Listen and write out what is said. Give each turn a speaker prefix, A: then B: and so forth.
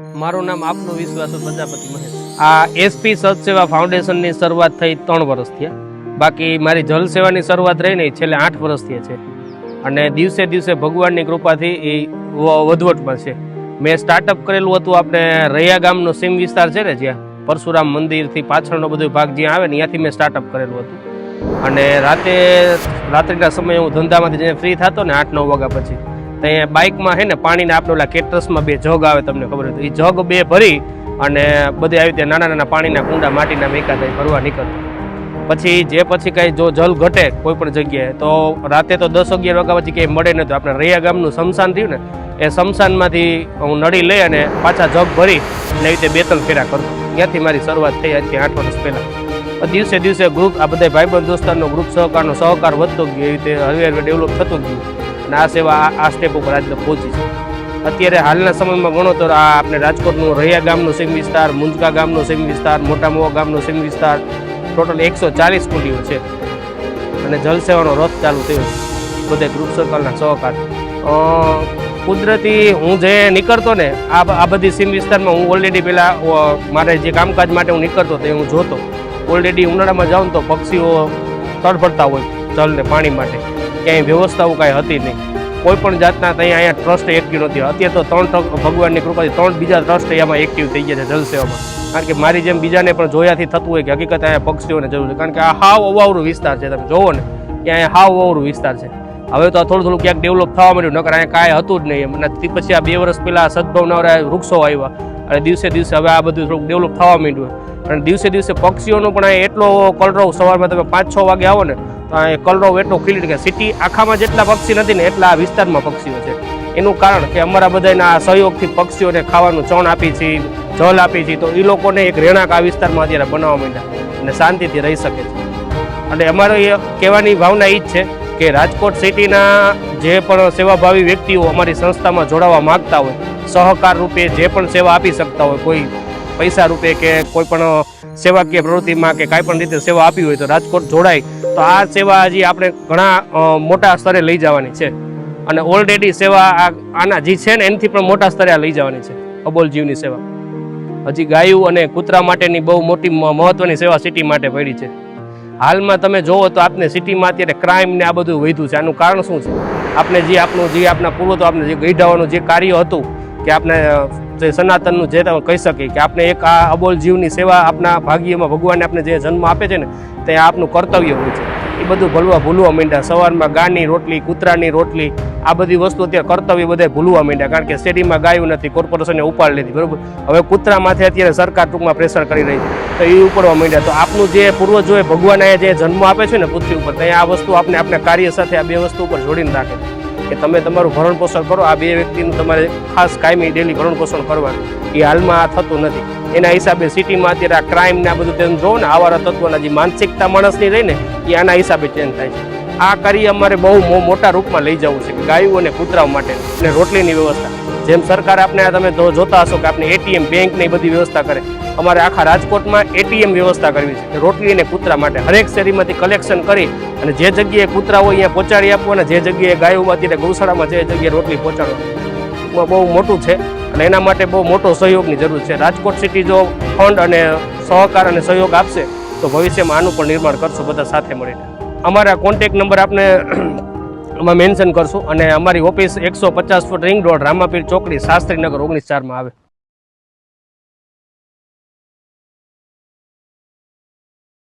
A: મારું નામ આપનો વિશ્વાસુ પ્રજાપતિ મહેશ। આ એસપી સદસેવા ફાઉન્ડેશનની શરૂઆત થઈ 3 વર્ષ થયા। બાકી મારી જલ સેવાની શરૂઆત રહી ને છેલ્લે 8 વર્ષથી છે અને દિવસે દિવસે ભગવાનની કૃપાથી એ વધવટમાં છે। મેં સ્ટાર્ટઅપ કરેલું હતું આપણે રૈયા ગામનો સીમ વિસ્તાર છે ને, જ્યાં પરશુરામ મંદિરથી પાછળનો બધો ભાગ જ્યાં આવે ને ત્યાંથી મેં સ્ટાર્ટઅપ કરેલું હતું। અને રાત્રિના સમયે હું ધંધામાંથી જઈને ફ્રી થતો ને 8-9 વાગ્યા પછી, ત્યાં બાઇકમાં હે ને પાણીને આપણે ઓલા કેટરસમાં 2 જગ આવે, તમને ખબર હોય તો એ જગ 2 ભરી અને બધે આવી રીતે નાના નાના પાણીના કુંડા માટીના મેકા થાય ભરવા નીકળતો। પછી કાંઈ જો જલ ઘટે કોઈ પણ જગ્યાએ તો રાતે તો 10-11 વાગ્યા પછી કંઈ મળે નહીં, તો આપણે રૈયા ગામનું સ્મશાન થયું ને એ સ્મશાનમાંથી હું નળી લઈ અને પાછા જગ ભરી ને એવી રીતે 2-3 ફેરા કરતો। ત્યાંથી મારી શરૂઆત થઈ આજથી 8 વર્ષ પહેલાં। દિવસે દિવસે ગ્રુપ આ બધા ભાઈબંધ દોસ્તારનો ગ્રુપ સહકાર વધતો ગયો, એવી રીતે હળવે ડેવલપ થતું ગયું અને આ સેવા આ સ્ટેપ ઉપર આજે પહોંચી છે। અત્યારે હાલના સમયમાં ગણો તો આ આપણે રાજકોટનું રૈયા ગામનું સીમ વિસ્તાર, મુંજકા ગામનો સીમ વિસ્તાર, મોટા મોવા ગામનો સીમ વિસ્તાર, ટોટલ 140 કુંડીઓ છે અને જલ સેવાનો રથ ચાલુ થયો છે બધા ગ્રુપ સર્કલના સહકાર। કુદરતી હું જે નીકળતો ને આ બધી સીમ વિસ્તારમાં હું ઓલરેડી પહેલાં મારે જે કામકાજ માટે હું નીકળતો તે હું જોતો। ઓલરેડી ઉનાળામાં જાઉં તો પક્ષીઓ તડફડતા હોય જલને પાણી માટે, ક્યાંય વ્યવસ્થાઓ કાંઈ હતી નહીં, કોઈ પણ જાતના અહીંયા ટ્રસ્ટ એક્ટિવ નથી। અત્યારે તો 3 ભગવાનની કૃપાથી 3 બીજા ટ્રસ્ટ એમાં એક્ટિવ થઈ ગયા છે જલ સેવામાં, કારણ કે મારી જેમ બીજાને પણ જોયાથી થતું હોય કે હકીકત અહીંયા પક્ષીઓને જરૂર છે, કારણ કે આ હાવ અવાવરું વિસ્તાર છે, તમે જોવો ને કે અહીંયા હાવ અવાવરું વિસ્તાર છે। હવે તો થોડું ક્યાંક ડેવલપ થવા માંડ્યું, નકર અહીંયા કાંઈ હતું જ નહીં એમ। અને પછી આ 2 વર્ષ પહેલાં સદભાવના વૃક્ષો આવ્યા અને દિવસે દિવસે હવે આ બધું થોડુંક ડેવલપ થવા માંડ્યું અને દિવસે દિવસે પક્ષીઓનો પણ અહીંયા એટલો કલરવ, સવારમાં તમે 5-6 વાગે આવો ને તો અહીંયા કલરવ એટલો ખીલી કે સિટી આખામાં જેટલા પક્ષી નથી ને એટલા આ વિસ્તારમાં પક્ષીઓ છે। એનું કારણ કે અમારા બધાના સહયોગથી પક્ષીઓને ખાવાનું ચણ આપી છીએ, જલ આપી છીએ, તો એ લોકોને એક રહેણાંક આ વિસ્તારમાં અત્યારે બનાવવા માંડ્યા અને શાંતિથી રહી શકે છે। અને અમારો એ કહેવાની ભાવના એ જ છે કે રાજકોટ સિટીના જે પણ સેવાભાવી વ્યક્તિઓ અમારી સંસ્થામાં જોડાવા માગતા હોય, સહકાર રૂપે જે પણ સેવા આપી શકતા હોય, કોઈ પૈસા રૂપે કે કોઈ પણ સેવાકીય પ્રવૃત્તિમાં કે કાંઈ પણ રીતે સેવા આપી હોય તો રાજકોટ જોડાય તો આ સેવા હજી આપણે ઘણા મોટા સ્તરે લઈ જવાની છે અને ઓલરેડી સેવા આના જે છે ને એનાથી પણ મોટા સ્તરે આ લઈ જવાની છે। અબોલ જીવની સેવા હજી ગાયું અને કૂતરા માટેની બહુ મોટી મહત્વની સેવા સિટી માટે પડી છે। હાલમાં તમે જોવો તો આપણે સિટીમાં અત્યારે ક્રાઇમ ને આ બધું વધ્યું છે। આનું કારણ શું છે? આપણે આપણા પૂર્વજો આપણે જે ગઈઢાવાનું જે કાર્ય હતું કે આપણે જે સનાતનનું જે કહી શકીએ કે આપણે એક આ અબોલ જીવની સેવા આપણા ભાગ્યમાં ભગવાને આપણે જે જન્મ આપે છે ને તે આપનું કર્તવ્ય હોય છે। એ બધું ભૂલવા માંડ્યા। સવારમાં ગાયની રોટલી, કૂતરાની રોટલી, આ બધી વસ્તુ અત્યારે કર્તવ્ય બધા ભૂલવા માંડ્યા, કારણ કે શેરીમાં ગાયું નથી, કોર્પોરેશને ઉપાડ લીધી, બરાબર। હવે કૂતરા માથે અત્યારે સરકાર ટૂંકમાં પ્રેશર કરી રહી છે, તો એ ઉપડવા માંડ્યા। તો આપનું જે પૂર્વજોએ ભગવાને જે જન્મ આપે છે ને પૃથ્વી ઉપર, ત્યાં આ વસ્તુ આપણે આપણા કાર્ય સાથે આ 2 વસ્તુ ઉપર જોડીને રાખે છે કે તમે તમારું ભરણ પોષણ કરો, આ 2 વ્યક્તિનું તમારે ખાસ કાયમી ડેલી ભરણ પોષણ કરવાનું। એ હાલમાં આ થતું નથી। એના હિસાબે સિટીમાં અત્યારે આ ક્રાઇમ ને આ બધું તેમ જોવો ને, આવારા તત્વોના જે માનસિકતા માણસની રહી ને એ આના હિસાબે ચેન્જ થાય છે। આ કાર્ય અમારે બહુ મોટા રૂપમાં લઈ જવું છે કે ગાયો અને કૂતરાઓ માટે અને રોટલીની વ્યવસ્થા, જેમ સરકાર આપણે તમે જોતા હશો કે આપણે એટીએમ, બેંક ને બધી વ્યવસ્થા કરે, અમારે આખા રાજકોટમાં એટીએમ વ્યવસ્થા કરવી છે રોટલી અને કૂતરા માટે। હરેક શેરીમાંથી કલેક્શન કરી અને જે જગ્યાએ કૂતરા હોય અહીંયા પહોંચાડી આપવું અને જે જગ્યાએ ગાયો અત્યારે ગૌશાળામાં જે જગ્યાએ રોટલી પહોંચાડવા બહુ મોટું છે અને એના માટે બહુ મોટો સહયોગની જરૂર છે। રાજકોટ સિટી જો ફંડ અને સહકાર અને સહયોગ આપશે તો ભવિષ્યમાં આનું પણ નિર્માણ કરશું બધા સાથે મળીને। અમારા કોન્ટેક નંબર આપણે આમાં મેન્શન કરશું અને અમારી office 150 foot ring road, Ramapir ચોકડી, શાસ્ત્રીનગર 19-4 આવે।